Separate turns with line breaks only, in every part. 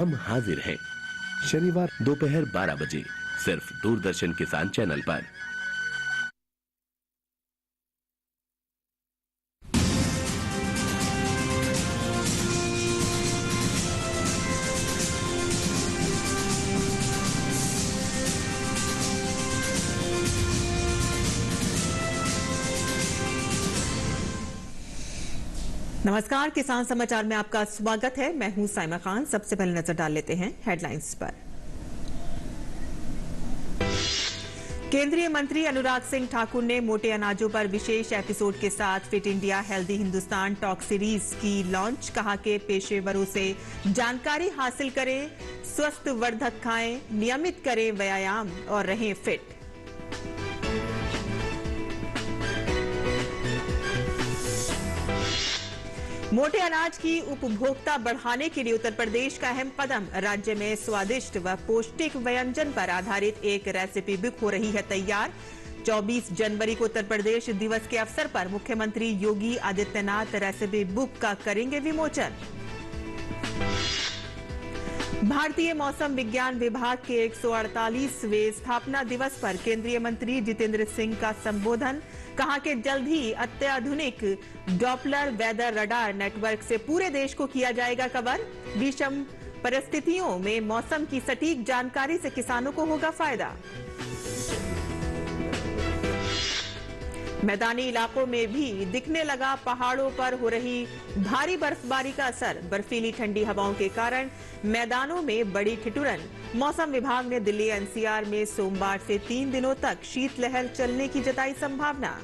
हम हाजिर हैं शनिवार दोपहर 12 बजे सिर्फ दूरदर्शन किसान चैनल पर।
नमस्कार, किसान समाचार में आपका स्वागत है। मैं हूं साइमा खान। सबसे पहले नजर डाल लेते हैं हेडलाइंस पर। केंद्रीय मंत्री अनुराग सिंह ठाकुर ने मोटे अनाजों पर विशेष एपिसोड के साथ fit India healthy Hindustan talk series की लॉन्च। कहा कि पेशेवरों से जानकारी हासिल करें, स्वस्थ वर्धक खाएं, नियमित करें व्यायाम और रहें फिट। मोटे अनाज की उपभोक्ता बढ़ाने के लिए उत्तर प्रदेश का अहम कदम। राज्य में स्वादिष्ट व पौष्टिक व्यंजन पर आधारित एक रेसिपी बुक हो रही है तैयार। 24 जनवरी को उत्तर प्रदेश दिवस के अवसर पर मुख्यमंत्री योगी आदित्यनाथ रेसिपी बुक का करेंगे विमोचन। भारतीय मौसम विज्ञान विभाग के 148वें स्थापना दिवस पर केंद्रीय मंत्री जितेंद्र सिंह का संबोधन। कहा कि जल्द ही अत्याधुनिक डॉपलर वेदर रडार नेटवर्क से पूरे देश को किया जाएगा कवर। विषम परिस्थितियों में मौसम की सटीक जानकारी से किसानों को होगा फायदा। मैदानी इलाकों में भी दिखने लगा पहाड़ों पर हो रही भारी बर्फबारी का असर। बर्फीली ठंडी हवाओं के कारण मैदानों में बड़ी ठिठुरन। मौसम विभाग ने दिल्ली एनसीआर में सोमवार से 3 दिनों तक शीतलहर चलने की जताई संभावना।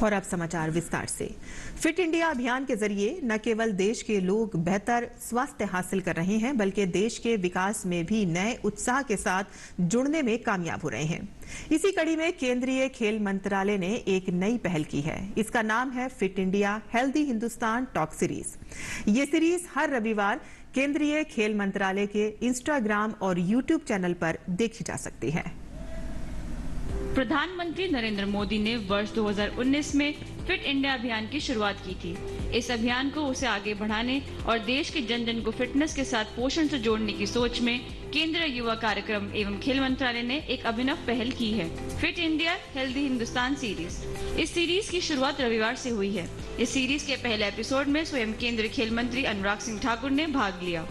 और अब समाचार विस्तार से। फिट इंडिया अभियान के जरिए न केवल देश के लोग बेहतर स्वास्थ्य हासिल कर रहे हैं, बल्कि देश के विकास में भी नए उत्साह के साथ जुड़ने में कामयाब हो रहे हैं। इसी कड़ी में केंद्रीय खेल मंत्रालय ने एक नई पहल की है। इसका नाम है fit India healthy Hindustan talk series. ये सीरीज हर रविवार केंद्रीय खेल मंत्रालय के इंस्टाग्राम और यूट्यूब चैनल पर देखी जा सकती है।
प्रधानमंत्री नरेंद्र मोदी ने वर्ष 2019 में फिट इंडिया अभियान की शुरुआत की थी। इस अभियान को उसे आगे बढ़ाने और देश के जन जन को फिटनेस के साथ पोषण से जोड़ने की सोच में केंद्रीय युवा कार्यक्रम एवं खेल मंत्रालय ने एक अभिनव पहल की है, fit India healthy Hindustan series. इस सीरीज की शुरुआत रविवार से हुई है। इस सीरीज के पहले एपिसोड में स्वयं केंद्रीय खेल मंत्री अनुराग सिंह ठाकुर ने भाग लिया।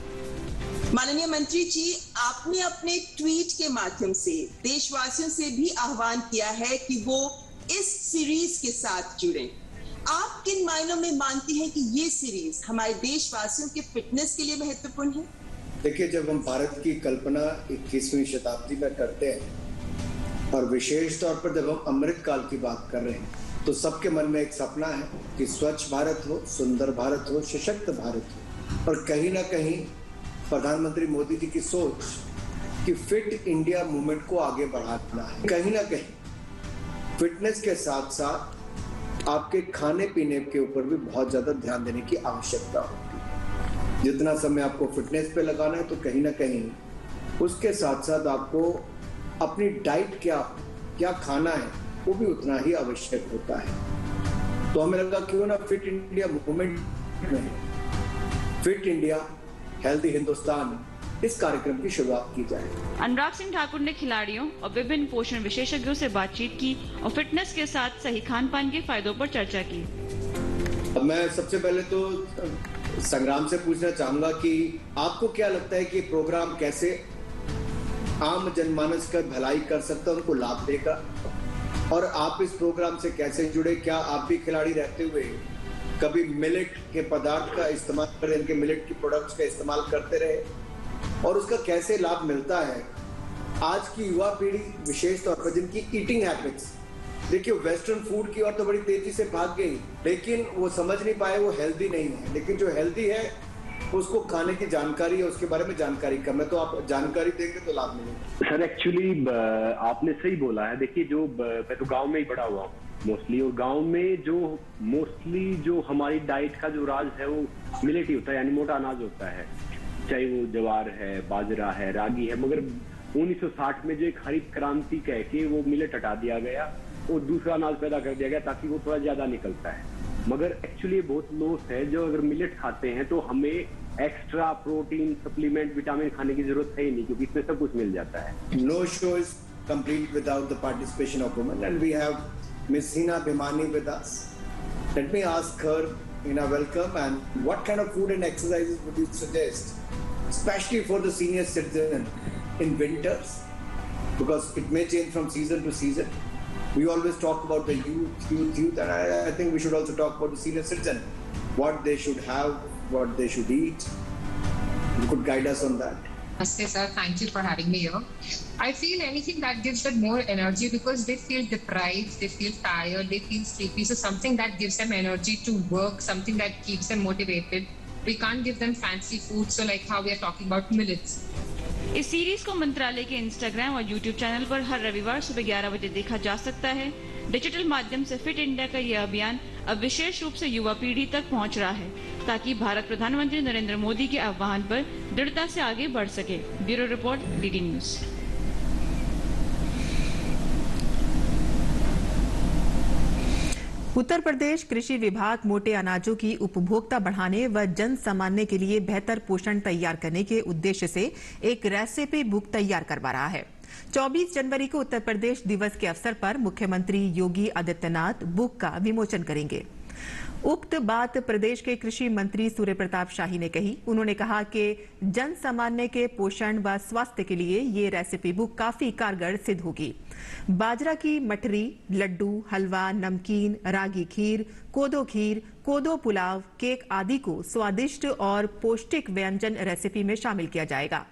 माननीय मंत्री जी, आपने अपने ट्वीट के माध्यम से देशवासियों से भी आह्वान किया है कि वो इस सीरीज के साथ जुड़ें। आप किन मायनों में मानती हैं कि ये सीरीज हमारे देशवासियों के फिटनेस के लिए महत्वपूर्ण है?
देखिए, जब हम भारत की कल्पना 21वीं शताब्दी में करते हैं और विशेष तौर पर जब हम अमृत काल की बात कर रहे हैं, तो सबके मन में एक सपना है कि स्वच्छ भारत हो, सुंदर भारत हो, सशक्त भारत हो। और कहीं ना कहीं प्रधानमंत्री मोदी जी की सोच कि फिट इंडिया मूवमेंट को आगे बढ़ाना है। कहीं ना कहीं फिटनेस के साथ साथ आपके खाने पीने के ऊपर भी बहुत ज्यादा ध्यान देने की आवश्यकता होती है। जितना समय आपको फिटनेस पे लगाना है, तो कहीं ना कहीं उसके साथ साथ आपको अपनी डाइट क्या खाना है वो भी उतना ही आवश्यक होता है। तो हमें लगा क्यों ना फिट इंडिया मूवमेंट में फिट इंडिया हेल्दी हिंदुस्तान इस कार्यक्रम की शुरुआत की जाए।
अनुराग सिंह ठाकुर ने खिलाड़ियों और विभिन्न पोषण विशेषज्ञों से बातचीत की और फिटनेस के साथ सही खान पान के फायदों पर चर्चा की।
अब मैं सबसे पहले तो संग्राम से पूछना चाहूंगा कि आपको क्या लगता है कि प्रोग्राम कैसे आम जनमानस का भलाई कर सकता है, उनको लाभ देगा, और आप इस प्रोग्राम से कैसे जुड़े? क्या आप भी खिलाड़ी रहते हुए कभी मिलेट के पदार्थ का इस्तेमाल करें, इनके मिलेट की प्रोडक्ट्स का इस्तेमाल करते रहे, और उसका कैसे लाभ मिलता है? आज की युवा पीढ़ी विशेष तौर पर जिनकी ईटिंग हैबिट्स, देखिए वेस्टर्न फूड की ओर तो बड़ी तेजी से भाग गई, लेकिन वो समझ नहीं पाए वो हेल्दी नहीं है। लेकिन जो हेल्दी है उसको खाने की जानकारी है, उसके बारे में जानकारी कम है, तो आप जानकारी देंगे तो लाभ मिलेगा।
सर एक्चुअली आपने सही बोला है। देखिए, जो मैं तो गाँव में ही बड़ा हुआ हूँ मोस्टली, और गांव में जो मोस्टली जो हमारी डाइट का जो राज है वो मिलेट ही होता है, यानी मोटा अनाज होता है। चाहे वो ज्वार है, बाजरा है, रागी है, मगर 1960 में जो एक हरित क्रांति कह के वो मिलेट हटा दिया गया और दूसरा अनाज पैदा कर दिया गया ताकि वो थोड़ा ज्यादा निकलता है, मगर एक्चुअली बहुत लॉस है। जो अगर मिलेट खाते हैं तो हमें एक्स्ट्रा प्रोटीन, सप्लीमेंट, विटामिन खाने की जरूरत है ही नहीं, क्योंकि इसमें सब कुछ मिल जाता है।
No show is complete without the participation of women, and we have Ms. Hina Bhimani with us. Let me ask her, Hina, welcome, and what kind of food and exercises would you suggest, especially for the senior citizen in winters, because it may change from season to season. We always talk about the youth, and I think we should also talk about the senior citizen, what they should have, what they should eat. You could guide us on that.
Namaste, sir. Thank you for having me here. I feel anything that gives them more energy, because they feel deprived, they feel tired, they feel sleepy. So something that gives them energy to work, something that keeps them motivated. We can't give them fancy food, so like how we are talking about millets.
इस series को मंत्रालय के Instagram और YouTube channel पर हर रविवार सुबह 11 बजे देखा जा सकता है। डिजिटल माध्यम से फिट इंडिया का यह अभियान अब विशेष रूप से युवा पीढ़ी तक पहुंच रहा है, ताकि भारत प्रधानमंत्री नरेंद्र मोदी के आह्वान पर दृढ़ता से आगे बढ़ सके। Bureau report, DD news.
Uttar Pradesh कृषि विभाग मोटे अनाजों की उपभोक्ता बढ़ाने व जन सामान्य के लिए बेहतर पोषण तैयार करने के उद्देश्य से एक रेसिपी बुक तैयार करवा रहा है। 24 जनवरी को उत्तर प्रदेश दिवस के अवसर पर मुख्यमंत्री योगी आदित्यनाथ बुक का विमोचन करेंगे। उक्त बात प्रदेश के कृषि मंत्री सूर्य प्रताप शाही ने कही। उन्होंने कहा कि जन सामान्य के पोषण व स्वास्थ्य के लिए ये रेसिपी बुक काफी कारगर सिद्ध होगी। बाजरा की मठरी, लड्डू, हलवा, नमकीन, रागी खीर, कोदो पुलाव, केक आदि को स्वादिष्ट और पौष्टिक व्यंजन रेसिपी में शामिल किया जाएगा।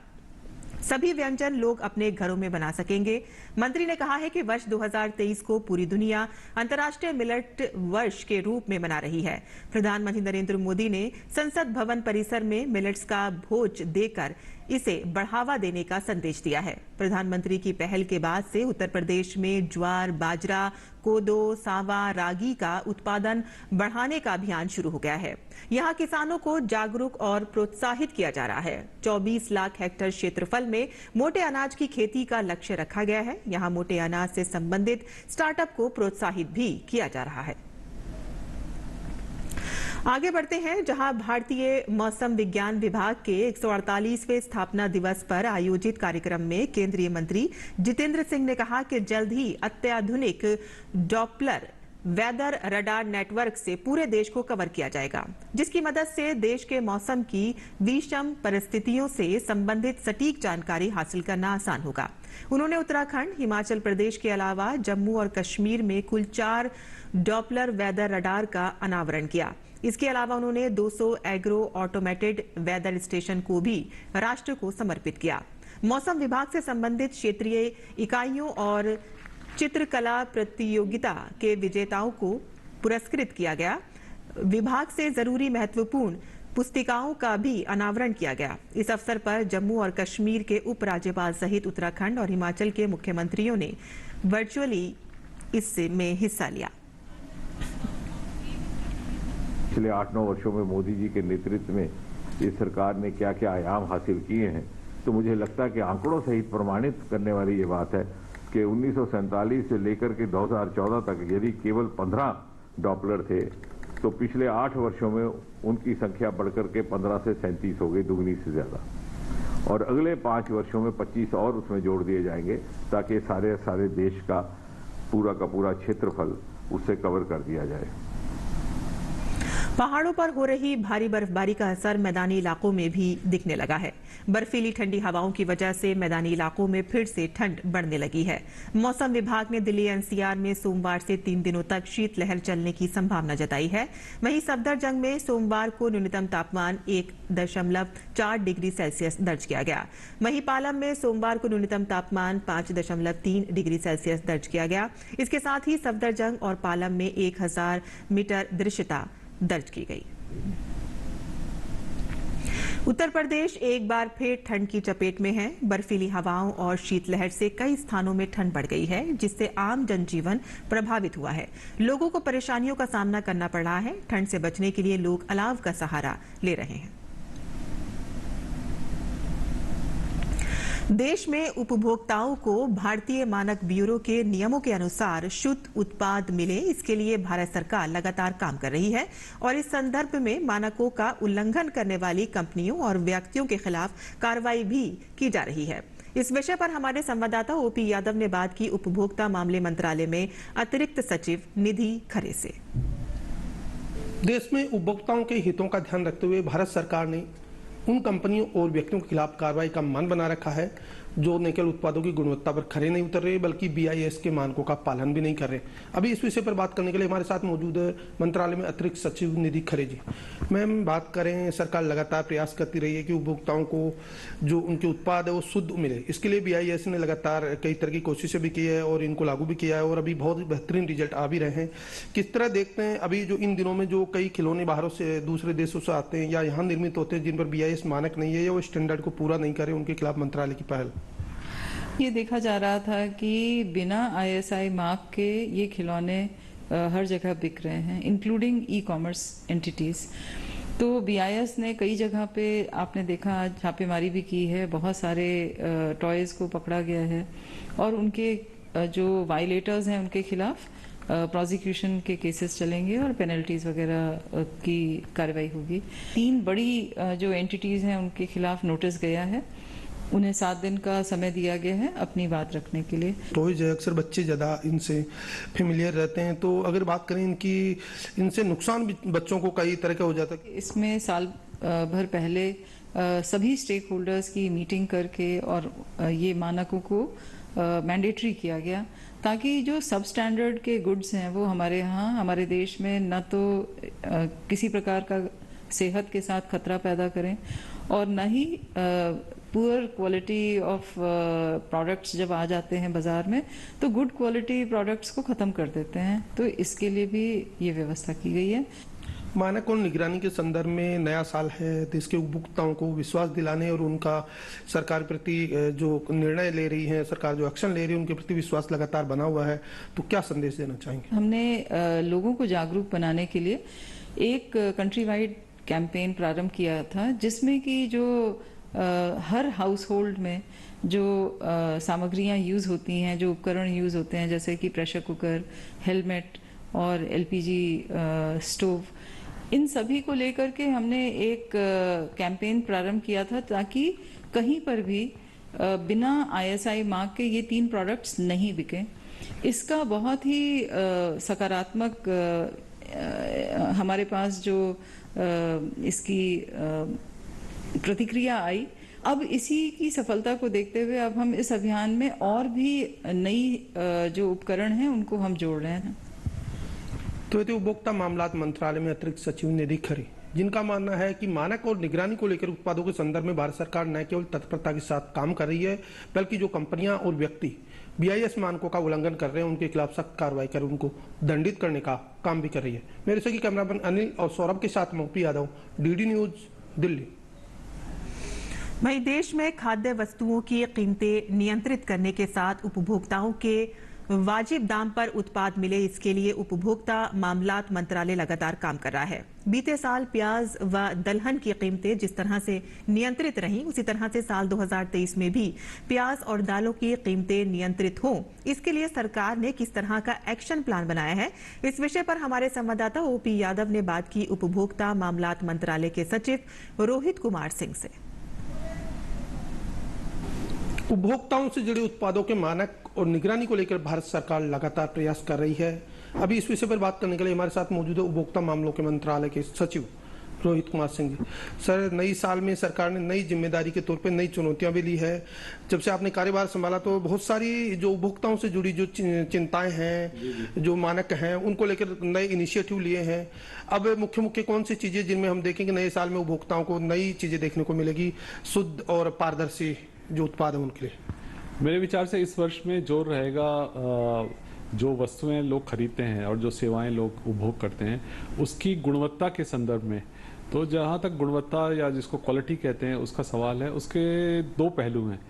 सभी व्यंजन लोग अपने घरों में बना सकेंगे। मंत्री ने कहा है कि वर्ष 2023 को पूरी दुनिया अंतर्राष्ट्रीय मिलेट वर्ष के रूप में मना रही है। प्रधानमंत्री नरेंद्र मोदी ने संसद भवन परिसर में मिलेट्स का भोज देकर इसे बढ़ावा देने का संदेश दिया है। प्रधानमंत्री की पहल के बाद से उत्तर प्रदेश में ज्वार, बाजरा, कोदो, सावा, रागी का उत्पादन बढ़ाने का अभियान शुरू हो गया है। यहां किसानों को जागरूक और प्रोत्साहित किया जा रहा है। 24 लाख हेक्टेयर क्षेत्रफल में मोटे अनाज की खेती का लक्ष्य रखा गया है। यहां मोटे अनाज से संबंधित स्टार्टअप को प्रोत्साहित भी किया जा रहा है। आगे बढ़ते हैं, जहां भारतीय मौसम विज्ञान विभाग के 148वें स्थापना दिवस पर आयोजित कार्यक्रम में केंद्रीय मंत्री जितेंद्र सिंह ने कहा कि जल्द ही अत्याधुनिक डॉपलर वेदर रडार नेटवर्क से पूरे देश को कवर किया जाएगा, जिसकी मदद से देश के मौसम की विषम परिस्थितियों से संबंधित सटीक जानकारी हासिल करना आसान होगा। उन्होंने उत्तराखंड, हिमाचल प्रदेश के अलावा जम्मू और कश्मीर में कुल 4 डॉपलर वेदर रडार का अनावरण किया। इसके अलावा उन्होंने 200 एग्रो ऑटोमेटेड वेदर स्टेशन को भी राष्ट्र को समर्पित किया। मौसम विभाग से संबंधित क्षेत्रीय इकाइयों और चित्रकला प्रतियोगिता के विजेताओं को पुरस्कृत किया गया। विभाग से जरूरी महत्वपूर्ण पुस्तिकाओं का भी अनावरण किया गया। इस अवसर पर जम्मू और कश्मीर के उपराज्यपाल सहित उत्तराखंड और हिमाचल के मुख्यमंत्रियों ने वर्चुअली इसमें हिस्सा लिया।
पिछले 8-9 वर्षों में मोदी जी के नेतृत्व में इस सरकार ने क्या क्या आयाम हासिल किए हैं, तो मुझे लगता है कि आंकड़ों सहित प्रमाणित करने वाली ये बात है कि 1947 से लेकर के 2014 तक यदि केवल 15 डॉपलर थे, तो पिछले 8 वर्षों में उनकी संख्या बढ़कर के 15 से 37 हो गई, दुगनी से ज्यादा। और अगले 5 वर्षों में 25 और उसमें जोड़ दिए जाएंगे, ताकि सारे देश का पूरा क्षेत्रफल उससे कवर कर दिया जाए।
पहाड़ों पर हो रही भारी बर्फबारी का असर मैदानी इलाकों में भी दिखने लगा है। बर्फीली ठंडी हवाओं की वजह से मैदानी इलाकों में फिर से ठंड बढ़ने लगी है। मौसम विभाग ने दिल्ली एनसीआर में सोमवार से 3 दिनों तक शीतलहर चलने की संभावना जताई है। वहीं सफदरजंग में सोमवार को न्यूनतम तापमान 1.4 डिग्री सेल्सियस दर्ज किया गया। वहीं पालम में सोमवार को न्यूनतम तापमान 5.3 डिग्री सेल्सियस दर्ज किया गया। इसके साथ ही सफदरजंग और पालम में 1000 मीटर दृश्यता दर्ज की गई। उत्तर प्रदेश एक बार फिर ठंड की चपेट में है। बर्फीली हवाओं और शीतलहर से कई स्थानों में ठंड बढ़ गई है, जिससे आम जनजीवन प्रभावित हुआ है। लोगों को परेशानियों का सामना करना पड़ रहा है। ठंड से बचने के लिए लोग अलाव का सहारा ले रहे हैं। देश में उपभोक्ताओं को भारतीय मानक ब्यूरो के नियमों के अनुसार शुद्ध उत्पाद मिले, इसके लिए भारत सरकार लगातार काम कर रही है और इस संदर्भ में मानकों का उल्लंघन करने वाली कंपनियों और व्यक्तियों के खिलाफ कार्रवाई भी की जा रही है। इस विषय पर हमारे संवाददाता ओपी यादव ने बात की उपभोक्ता मामले मंत्रालय में अतिरिक्त सचिव निधि खरे से।
देश में उपभोक्ताओं के हितों का ध्यान रखते हुए भारत सरकार ने उन कंपनियों और व्यक्तियों के खिलाफ कार्रवाई का मान बना रखा है जो न केवल उत्पादों की गुणवत्ता पर खरे नहीं उतर रहे बल्कि BIS के मानकों का पालन भी नहीं कर रहे। अभी इस विषय पर बात करने के लिए हमारे साथ मौजूद है मंत्रालय में अतिरिक्त सचिव निधि खरे जी। मैम, बात करें, सरकार लगातार प्रयास करती रही है कि उपभोक्ताओं को जो उनके उत्पाद है वो शुद्ध मिले। इसके लिए BIS ने लगातार कई तरह की कोशिशें भी की है और इनको लागू भी किया है और अभी बहुत बेहतरीन रिजल्ट आ भी रहे हैं। किस तरह देखते हैं अभी जो इन दिनों में जो कई खिलौने बाहरों से दूसरे देशों से आते हैं या यहाँ निर्मित होते हैं जिन पर BIS मानक नहीं है या वो स्टैंडर्ड को पूरा नहीं करे, उनके खिलाफ मंत्रालय की पहल?
ये देखा जा रहा था कि बिना ISI मार्क के ये खिलौने हर जगह बिक रहे हैं, इंक्लूडिंग ई-कॉमर्स एंटिटीज। तो BIS ने कई जगह पे आपने देखा छापेमारी भी की है, बहुत सारे टॉयज को पकड़ा गया है और उनके जो वायलेटर्स हैं उनके खिलाफ प्रोसिक्यूशन के केसेस चलेंगे और पेनल्टीज वगैरह की कार्रवाई होगी। 3 बड़ी जो एंटिटीज हैं उनके खिलाफ नोटिस गया है, उन्हें 7 दिन का समय दिया गया है अपनी बात रखने के लिए।
टॉयज अक्सर बच्चे ज़्यादा इनसे फेमिलियर रहते हैं, तो अगर बात करें इनसे नुकसान भी बच्चों को कई तरह का हो जाता है।
इसमें साल भर पहले सभी स्टेक होल्डर्स की मीटिंग करके और ये मानकों को मैंडेटरी किया गया ताकि जो सब स्टैंडर्ड के गुड्स हैं वो हमारे यहाँ हमारे देश में न तो किसी प्रकार का सेहत के साथ खतरा पैदा करें और न ही पुअर क्वालिटी ऑफ प्रोडक्ट्स जब आ जाते हैं बाजार में तो गुड क्वालिटी प्रोडक्ट्स को ख़त्म कर देते हैं। तो इसके लिए भी ये व्यवस्था की गई है।
मानक और निगरानी के संदर्भ में नया साल है, देश के उपभोक्ताओं को विश्वास दिलाने और उनका सरकार प्रति जो निर्णय ले रही है, सरकार जो एक्शन ले रही है, उनके प्रति विश्वास लगातार बना हुआ है, तो क्या संदेश देना चाहेंगे?
हमने लोगों को जागरूक बनाने के लिए एक कंट्री वाइड कैंपेन प्रारंभ किया था जिसमें कि जो हर हाउस होल्ड में जो सामग्रियां यूज होती हैं, जो उपकरण यूज होते हैं जैसे कि प्रेशर कुकर, हेलमेट और LPG स्टोव, इन सभी को लेकर के हमने एक कैंपेन प्रारंभ किया था ताकि कहीं पर भी बिना ISI मार्क के ये 3 प्रोडक्ट्स नहीं बिके। इसका बहुत ही सकारात्मक हमारे पास जो इसकी प्रतिक्रिया आई। अब इसी की सफलता को देखते हुए अब हम इस अभियान में और भी नई जो उपकरण हैं उनको हम जोड़ रहे हैं।
तो ये उपभोक्ता मामलात मंत्रालय में अतिरिक्त सचिव निधि खरे, जिनका मानना है कि मानक और निगरानी को लेकर उत्पादों के संदर्भ में भारत सरकार न केवल तत्परता के साथ काम कर रही है बल्कि जो कंपनियां और व्यक्ति BIS मानकों का उल्लंघन कर रहे हैं उनके खिलाफ सख्त कार्रवाई कर उनको दंडित करने का काम भी कर रही है। मेरे सभी कैमरामैन अनिल और सौरभ के साथ OP Yadav, DD news, Delhi.
वहीं देश में खाद्य वस्तुओं की कीमतें नियंत्रित करने के साथ उपभोक्ताओं के वाजिब दाम पर उत्पाद मिले, इसके लिए उपभोक्ता मामलात मंत्रालय लगातार काम कर रहा है। बीते साल प्याज व दलहन की कीमतें जिस तरह से नियंत्रित रहीं, उसी तरह से साल 2023 में भी प्याज और दालों की कीमतें नियंत्रित हों, इसके लिए सरकार ने किस तरह का एक्शन प्लान बनाया है, इस विषय पर हमारे संवाददाता OP यादव ने बात की उपभोक्ता मामलात मंत्रालय के सचिव रोहित कुमार सिंह से।
उपभोक्ताओं से जुड़े उत्पादों के मानक और निगरानी को लेकर भारत सरकार लगातार प्रयास कर रही है। अभी इस विषय पर बात करने के लिए हमारे साथ मौजूद है उपभोक्ता मामलों के मंत्रालय के सचिव रोहित कुमार सिंह जी। सर, नई साल में सरकार ने नई जिम्मेदारी के तौर पे नई चुनौतियां भी ली है। जब से आपने कार्यभार संभाला तो बहुत सारी जो उपभोक्ताओं से जुड़ी जो चिंताएं हैं, जो मानक हैं, उनको लेकर नए इनिशिएटिव लिए हैं। अब मुख्य कौन सी चीजें जिनमें हम देखेंगे नए साल में उपभोक्ताओं को नई चीजें देखने को मिलेगी शुद्ध और पारदर्शी जो उत्पाद है उनके लिए?
मेरे विचार से इस वर्ष में जोर रहेगा जो वस्तुएं लोग खरीदते हैं और जो सेवाएं लोग उपभोग करते हैं उसकी गुणवत्ता के संदर्भ में। तो जहाँ तक गुणवत्ता या जिसको क्वालिटी कहते हैं उसका सवाल है, उसके 2 पहलू हैं।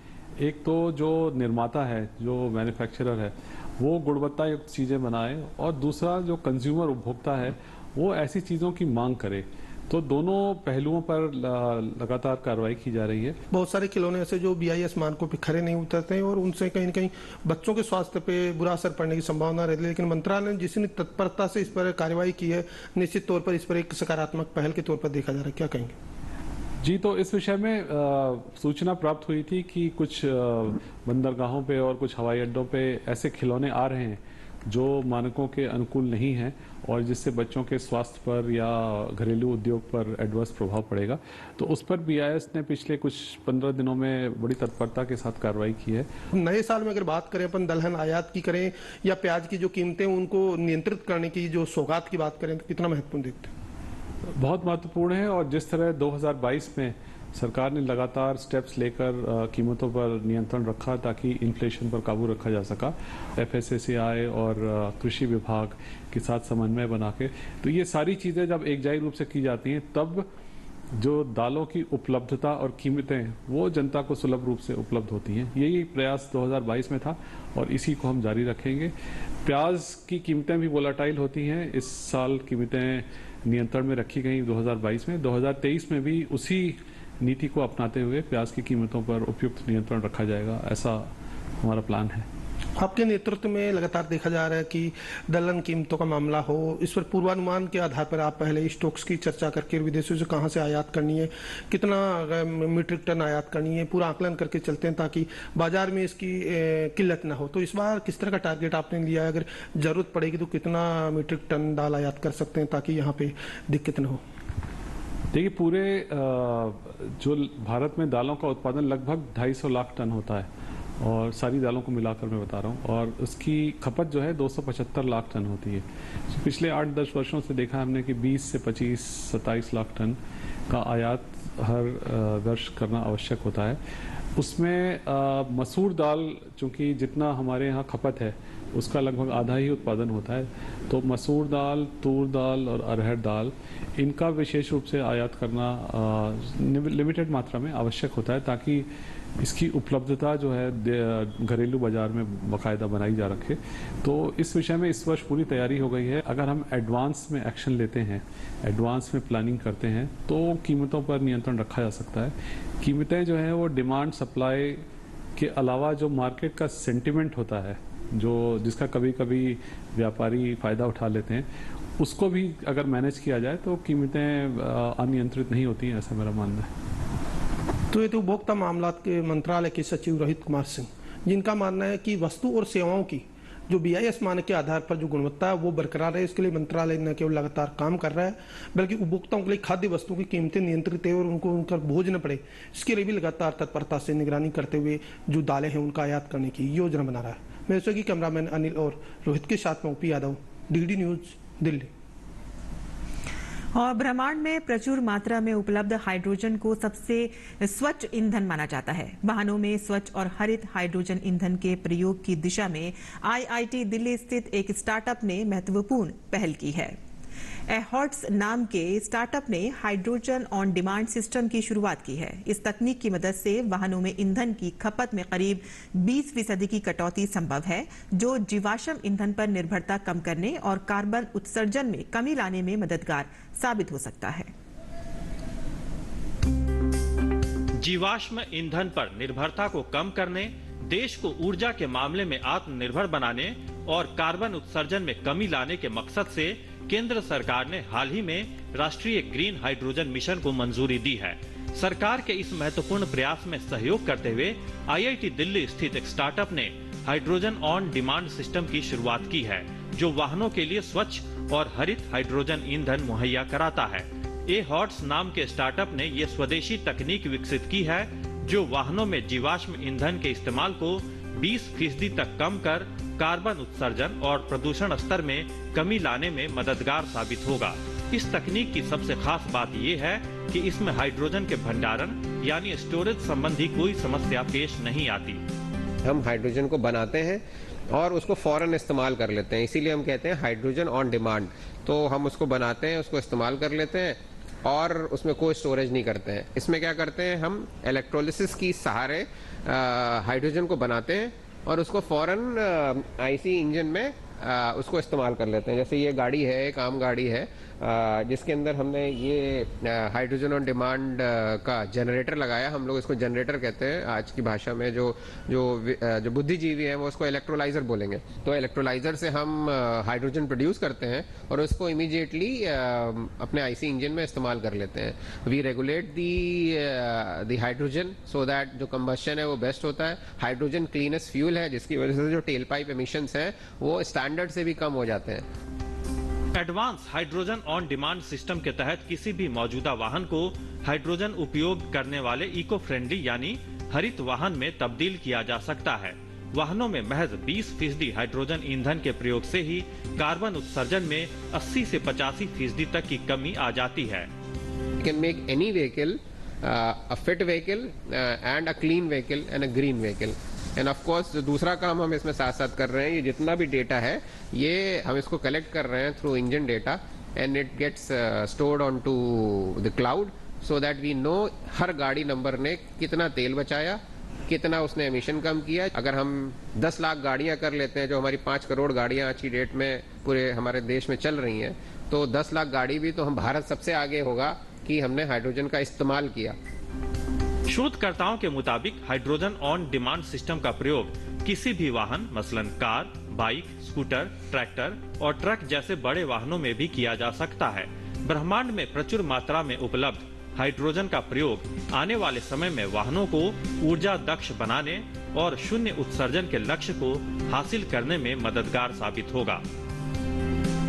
एक तो जो निर्माता है, जो मैन्युफैक्चरर है, वो गुणवत्ता युक्त चीज़ें बनाए और दूसरा जो कंज्यूमर उपभोक्ता है वो ऐसी चीज़ों की मांग करे। तो दोनों पहलुओं पर लगातार कार्रवाई की जा रही है।
बहुत सारे खिलौने ऐसे जो BIS मानकों पे खरे नहीं उतरते हैं और उनसे कहीं न कहीं बच्चों के स्वास्थ्य पे बुरा असर पड़ने की संभावना रहती है, लेकिन मंत्रालय ने जितनी तत्परता से इस पर कार्रवाई की है, निश्चित तौर पर इस पर एक सकारात्मक पहल के तौर पर देखा जा रहा है। क्या कहेंगे?
जी, तो इस विषय में सूचना प्राप्त हुई थी कि कुछ बंदरगाहों पे और कुछ हवाई अड्डों पे ऐसे खिलौने आ रहे हैं जो मानकों के अनुकूल नहीं हैं और जिससे बच्चों के स्वास्थ्य पर या घरेलू उद्योग पर एडवर्स प्रभाव पड़ेगा। तो उस पर BIS ने पिछले कुछ 15 दिनों में बड़ी तत्परता के साथ कार्रवाई की है।
नए साल में अगर बात करें अपन दलहन आयात की करें या प्याज की जो कीमतें उनको नियंत्रित करने की जो सौगात की बात करें तो कितना महत्वपूर्ण देखते हैं?
बहुत महत्वपूर्ण है और जिस तरह 2022 में सरकार ने लगातार स्टेप्स लेकर कीमतों पर नियंत्रण रखा ताकि इन्फ्लेशन पर काबू रखा जा सका, FSSAI और कृषि विभाग के साथ समन्वय बना के, तो ये सारी चीज़ें जब एकजाई रूप से की जाती हैं तब जो दालों की उपलब्धता और कीमतें वो जनता को सुलभ रूप से उपलब्ध होती हैं। यही प्रयास 2022 में था और इसी को हम जारी रखेंगे। प्याज की कीमतें भी वोलाटाइल होती हैं। इस साल कीमतें नियंत्रण में रखी गई 2022 में। 2023 में भी उसी नीति को अपनाते हुए प्याज की कीमतों पर उपयुक्त नियंत्रण रखा जाएगा, ऐसा हमारा प्लान है।
आपके नेतृत्व में लगातार देखा जा रहा है कि दलहन कीमतों का मामला हो, इस पर पूर्वानुमान के आधार पर आप पहले स्टॉक्स की चर्चा करके विदेशों से कहां से आयात करनी है, कितना मीट्रिक टन आयात करनी है, पूरा आकलन करके चलते हैं ताकि बाजार में इसकी किल्लत ना हो। तो इस बार किस तरह का टारगेट आपने लिया है? अगर जरूरत पड़ेगी तो कितना मीट्रिक टन दाल आयात कर सकते हैं ताकि यहाँ पे दिक्कत न हो?
देखिए, पूरे जो भारत में दालों का उत्पादन लगभग 250 लाख टन होता है और सारी दालों को मिलाकर मैं बता रहा हूँ, और उसकी खपत जो है 275 लाख टन होती है। तो पिछले 8-10 वर्षों से देखा हमने कि 20 से 25-27 लाख टन का आयात हर वर्ष करना आवश्यक होता है। उसमें मसूर दाल, चूँकि जितना हमारे यहाँ खपत है उसका लगभग आधा ही उत्पादन होता है, तो मसूर दाल, तूर दाल और अरहर दाल, इनका विशेष रूप से आयात करना लिमिटेड मात्रा में आवश्यक होता है ताकि इसकी उपलब्धता जो है घरेलू बाजार में बाकायदा बनाई जा रखे। तो इस विषय में इस वर्ष पूरी तैयारी हो गई है। अगर हम एडवांस में एक्शन लेते हैं, एडवांस में प्लानिंग करते हैं तो कीमतों पर नियंत्रण रखा जा सकता है। कीमतें जो है वो डिमांड सप्लाई के अलावा जो मार्केट का सेंटिमेंट होता है, जो जिसका कभी कभी व्यापारी फ़ायदा उठा लेते हैं, उसको भी अगर मैनेज किया जाए तो कीमतें अनियंत्रित नहीं होती हैं, ऐसा मेरा मानना है।
तो ये तो उपभोक्ता मामलात के मंत्रालय के सचिव रोहित कुमार सिंह, जिनका मानना है कि वस्तु और सेवाओं की जो BIS मानक के आधार पर जो गुणवत्ता है वो बरकरार है। इसके लिए मंत्रालय न केवल लगातार काम कर रहा है बल्कि उपभोक्ताओं के लिए खाद्य वस्तुओं की कीमतें नियंत्रित है और उनको उनका बोझ न पड़े, इसके लिए भी लगातार तत्परता से निगरानी करते हुए जो दालें हैं उनका आयात करने की योजना बना रहा है। मेरे सहयोगी कैमरामैन अनिल और रोहित के साथ में OP Yadav, DD news, Delhi.
और ब्रह्मांड में प्रचुर मात्रा में उपलब्ध हाइड्रोजन को सबसे स्वच्छ ईंधन माना जाता है। वाहनों में स्वच्छ और हरित हाइड्रोजन ईंधन के प्रयोग की दिशा में IIT दिल्ली स्थित एक स्टार्टअप ने महत्वपूर्ण पहल की है। एहॉट्स नाम के स्टार्टअप ने हाइड्रोजन ऑन डिमांड सिस्टम की शुरुआत की है। इस तकनीक की मदद से वाहनों में ईंधन की खपत में करीब 20% की कटौती संभव है, जो जीवाश्म ईंधन पर निर्भरता कम करने और कार्बन उत्सर्जन में कमी लाने में मददगार साबित हो सकता है।
जीवाश्म ईंधन पर निर्भरता को कम करने, देश को ऊर्जा के मामले में आत्मनिर्भर बनाने और कार्बन उत्सर्जन में कमी लाने के मकसद से केंद्र सरकार ने हाल ही में राष्ट्रीय ग्रीन हाइड्रोजन मिशन को मंजूरी दी है। सरकार के इस महत्वपूर्ण प्रयास में सहयोग करते हुए IIT दिल्ली स्थित एक स्टार्टअप ने हाइड्रोजन ऑन डिमांड सिस्टम की शुरुआत की है, जो वाहनों के लिए स्वच्छ और हरित हाइड्रोजन ईंधन मुहैया कराता है। एहॉट्स नाम के स्टार्टअप ने ये स्वदेशी तकनीक विकसित की है, जो वाहनों में जीवाश्म ईंधन के इस्तेमाल को 20% तक कम कर कार्बन उत्सर्जन और प्रदूषण स्तर में कमी लाने में मददगार साबित होगा। इस तकनीक की सबसे खास बात यह है कि इसमें हाइड्रोजन के भंडारण यानी स्टोरेज संबंधी कोई समस्या पेश नहीं आती।
हम हाइड्रोजन को बनाते हैं और उसको फौरन इस्तेमाल कर लेते हैं, इसीलिए हम कहते हैं हाइड्रोजन ऑन डिमांड। तो हम उसको बनाते हैं, उसको इस्तेमाल कर लेते हैं और उसमें कोई स्टोरेज नहीं करते हैं। इसमें क्या करते हैं, हम इलेक्ट्रोलिसिस की सहारे हाइड्रोजन को बनाते हैं और उसको फौरन IC इंजन में उसको इस्तेमाल कर लेते हैं। जैसे ये गाड़ी है, एक आम गाड़ी है जिसके अंदर हमने ये हाइड्रोजन ऑन डिमांड का जनरेटर लगाया। हम लोग इसको जनरेटर कहते हैं आज की भाषा में। जो बुद्धिजीवी हैं वो उसको इलेक्ट्रोलाइजर बोलेंगे। तो इलेक्ट्रोलाइजर से हम हाइड्रोजन प्रोड्यूस करते हैं और उसको इमीडिएटली अपने आईसी इंजन में इस्तेमाल कर लेते हैं। We regulate the hydrogen so that जो कंबशन है वो बेस्ट होता है। हाइड्रोजन क्लीनेस्ट फ्यूल है जिसकी वजह से जो टेल पाइप एमिशंस हैं वो स्टैंडर्ड से भी कम हो जाते हैं।
Advance hydrogen on demand system के तहत किसी भी मौजूदा वाहन को हाइड्रोजन उपयोग करने वाले इको फ्रेंडली यानी हरित वाहन में तब्दील किया जा सकता है। वाहनों में महज 20% हाइड्रोजन ईंधन के प्रयोग से ही कार्बन उत्सर्जन में 80 से 85% तक की कमी आ जाती है।
Can make any vehicle a fit vehicle and a clean vehicle and a green vehicle. End of course जो दूसरा काम हम इसमें साथ साथ कर रहे हैं, ये जितना भी डेटा है ये हम इसको कलेक्ट कर रहे हैं through engine data and it gets stored on to the cloud so that we know हर गाड़ी नंबर ने कितना तेल बचाया, कितना उसने एमिशन कम किया। अगर हम 10 लाख गाड़ियां कर लेते हैं, जो हमारी 5 करोड़ गाड़ियां आज की डेट में पूरे हमारे देश में चल रही हैं, तो 10 लाख गाड़ी भी तो हम भारत सबसे आगे होगा कि हमने हाइड्रोजन का इस्तेमाल किया।
शोधकर्ताओं के मुताबिक हाइड्रोजन ऑन डिमांड सिस्टम का प्रयोग किसी भी वाहन मसलन कार, बाइक, स्कूटर, ट्रैक्टर और ट्रक जैसे बड़े वाहनों में भी किया जा सकता है। ब्रह्मांड में प्रचुर मात्रा में उपलब्ध हाइड्रोजन का प्रयोग आने वाले समय में वाहनों को ऊर्जा दक्ष बनाने और शून्य उत्सर्जन के लक्ष्य को हासिल करने में मददगार साबित होगा।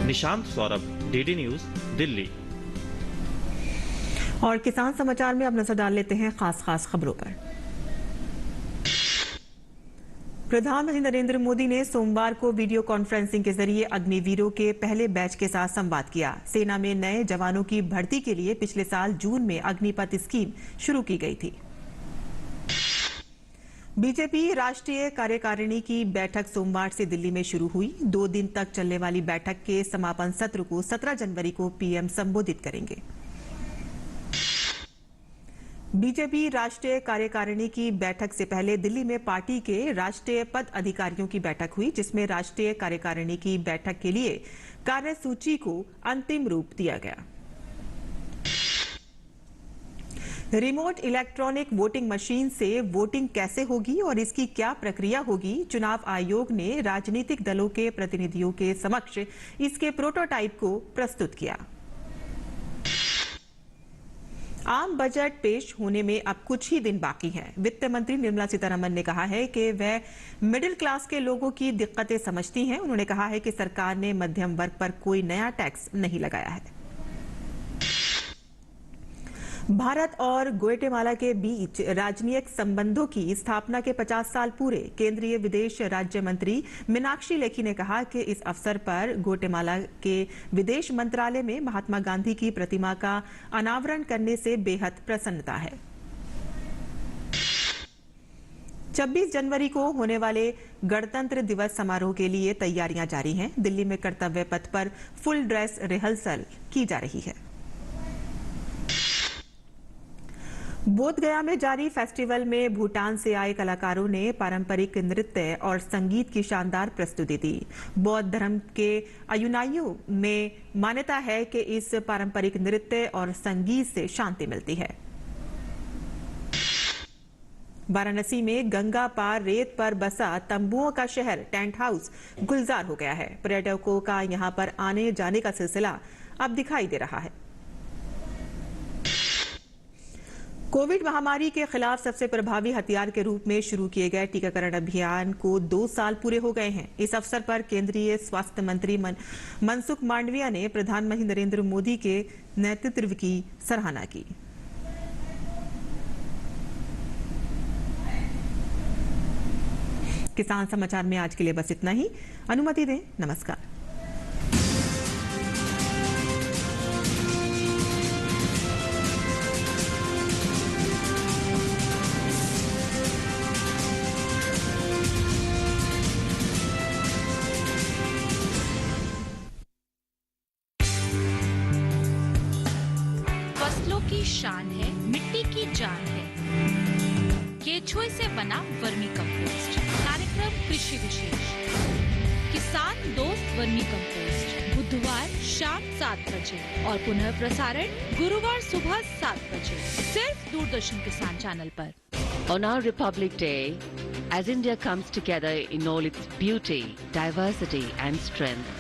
Nishant Saurabh, DD news, Delhi.
और किसान समाचार में अब नजर डाल लेते हैं खास खबरों पर। प्रधानमंत्री नरेंद्र मोदी ने सोमवार को वीडियो कॉन्फ्रेंसिंग के जरिए अग्निवीरों के पहले बैच के साथ संवाद किया। सेना में नए जवानों की भर्ती के लिए पिछले साल जून में अग्निपथ स्कीम शुरू की गई थी। बीजेपी राष्ट्रीय कार्यकारिणी की बैठक सोमवार से दिल्ली में शुरू हुई। 2 दिन तक चलने वाली बैठक के समापन सत्र को 17 जनवरी को पीएम संबोधित करेंगे। बीजेपी राष्ट्रीय कार्यकारिणी की बैठक से पहले दिल्ली में पार्टी के राष्ट्रीय पद अधिकारियों की बैठक हुई, जिसमें राष्ट्रीय कार्यकारिणी की बैठक के लिए कार्यसूची को अंतिम रूप दिया गया। रिमोट इलेक्ट्रॉनिक वोटिंग मशीन से वोटिंग कैसे होगी और इसकी क्या प्रक्रिया होगी, चुनाव आयोग ने राजनीतिक दलों के प्रतिनिधियों के समक्ष इसके प्रोटोटाइप को प्रस्तुत किया। आम बजट पेश होने में अब कुछ ही दिन बाकी हैं। वित्त मंत्री निर्मला सीतारमण ने कहा है कि वह मिडिल क्लास के लोगों की दिक्कतें समझती हैं। उन्होंने कहा है कि सरकार ने मध्यम वर्ग पर कोई नया टैक्स नहीं लगाया है। भारत और ग्वाटेमाला के बीच राजनयिक संबंधों की स्थापना के 50 साल पूरे। केंद्रीय विदेश राज्य मंत्री मीनाक्षी लेखी ने कहा कि इस अवसर पर ग्वाटेमाला के विदेश मंत्रालय में महात्मा गांधी की प्रतिमा का अनावरण करने से बेहद प्रसन्नता है। 26 जनवरी को होने वाले गणतंत्र दिवस समारोह के लिए तैयारियां जारी हैं। दिल्ली में कर्तव्य पथ पर फुल ड्रेस रिहर्सल की जा रही है। बोधगया में जारी फेस्टिवल में भूटान से आए कलाकारों ने पारंपरिक नृत्य और संगीत की शानदार प्रस्तुति दी। बौद्ध धर्म के अनुयायियों में मान्यता है कि इस पारंपरिक नृत्य और संगीत से शांति मिलती है। वाराणसी में गंगा पार रेत पर बसा तंबुओं का शहर टेंट हाउस गुलजार हो गया है। पर्यटकों का यहां पर आने जाने का सिलसिला अब दिखाई दे रहा है। कोविड महामारी के खिलाफ सबसे प्रभावी हथियार के रूप में शुरू किए गए टीकाकरण अभियान को 2 साल पूरे हो गए हैं। इस अवसर पर केंद्रीय स्वास्थ्य मंत्री मनसुख मांडविया ने प्रधानमंत्री नरेंद्र मोदी के नेतृत्व की सराहना की। किसान समाचार में आज के लिए बस इतना ही। अनुमति दें। नमस्कार।
की शान है, मिट्टी की जान है। केचुए से बना वर्मी कंपोस्ट। कार्यक्रम कृषि विशेष। किसान दोस्त वर्मी कंपोस्ट बुधवार शाम 7 बजे और पुनः प्रसारण गुरुवार सुबह 7 बजे सिर्फ दूरदर्शन किसान चैनल पर।
On our Republic Day, as India comes together in all its beauty, diversity and strength,